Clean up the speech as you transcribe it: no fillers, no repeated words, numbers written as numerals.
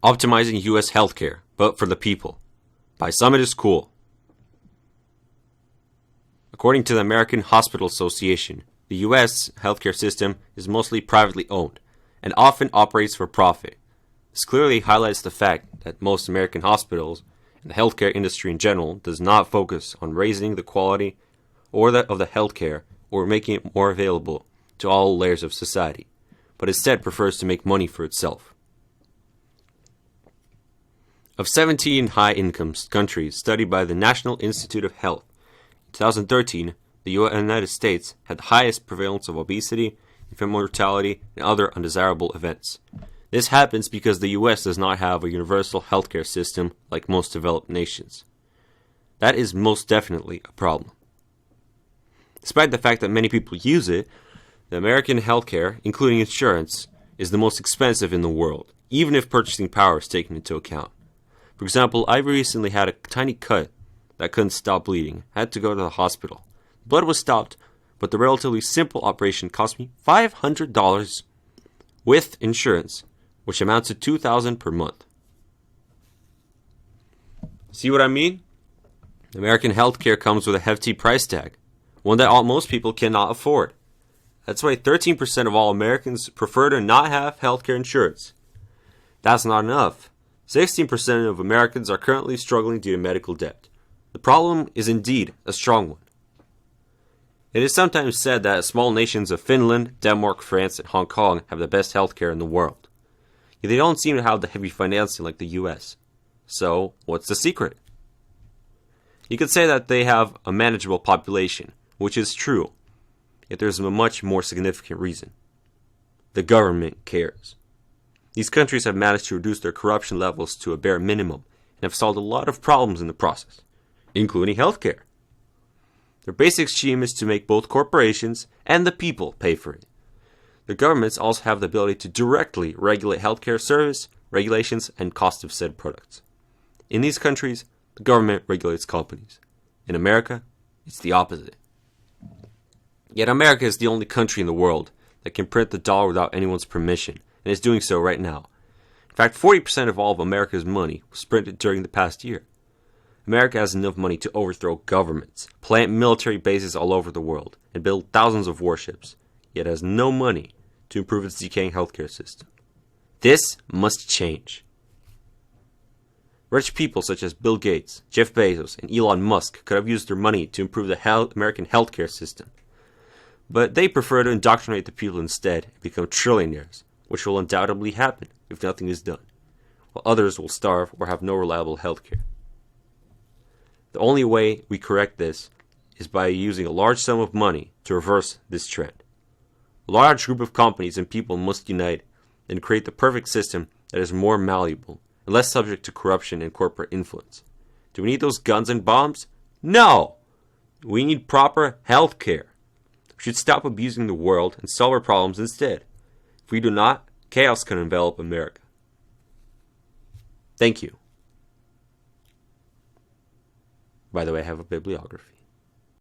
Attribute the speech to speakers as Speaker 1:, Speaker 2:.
Speaker 1: Optimizing U.S. Healthcare, but for the people, by Summit is Cool. According to the American Hospital Association, the U.S. healthcare system is mostly privately owned and often operates for profit. This clearly highlights the fact that most American hospitals and the healthcare industry in general does not focus on raising the quality of the healthcare or making it more available to all layers of society, but instead prefers to make money for itself. Of 17 high-income countries studied by the National Institute of Health, in 2013, the United States had the highest prevalence of obesity, infant mortality, and other undesirable events. This happens because the U.S. does not have a universal healthcare system like most developed nations. That is most definitely a problem. Despite the fact that many people use it, the American healthcare, including insurance, is the most expensive in the world, even if purchasing power is taken into account. For example, I recently had a tiny cut that couldn't stop bleeding. I had to go to the hospital. Blood was stopped, but the relatively simple operation cost me $500 with insurance, which amounts to $2,000 per month. See what I mean? American healthcare comes with a hefty price tag, one that most people cannot afford. That's why 13% of all Americans prefer to not have healthcare insurance. That's not enough. 16% of Americans are currently struggling due to medical debt. The problem is indeed a strong one. It is sometimes said that small nations of Finland, Denmark, France, and Hong Kong have the best healthcare in the world. Yet they don't seem to have the heavy financing like the US. So, what's the secret? You could say that they have a manageable population, which is true. Yet there's a much more significant reason. The government cares. These countries have managed to reduce their corruption levels to a bare minimum and have solved a lot of problems in the process, including healthcare. Their basic scheme is to make both corporations and the people pay for it. The governments also have the ability to directly regulate healthcare service, regulations, and cost of said products. In these countries, the government regulates companies. In America, it's the opposite. Yet America is the only country in the world that can print the dollar without anyone's permission, and is doing so right now. In fact, 40% of all of America's money was printed during the past year. America has enough money to overthrow governments, plant military bases all over the world, and build thousands of warships, yet has no money to improve its decaying healthcare system. This must change. Rich people such as Bill Gates, Jeff Bezos, and Elon Musk could have used their money to improve the American healthcare system. But they prefer to indoctrinate the people instead and become trillionaires, which will undoubtedly happen if nothing is done, while others will starve or have no reliable healthcare. The only way we correct this is by using a large sum of money to reverse this trend. A large group of companies and people must unite and create the perfect system that is more malleable and less subject to corruption and corporate influence. Do we need those guns and bombs? No! We need proper healthcare. We should stop abusing the world and solve our problems instead. If we do not, chaos can envelop America. Thank you. By the way, I have a bibliography.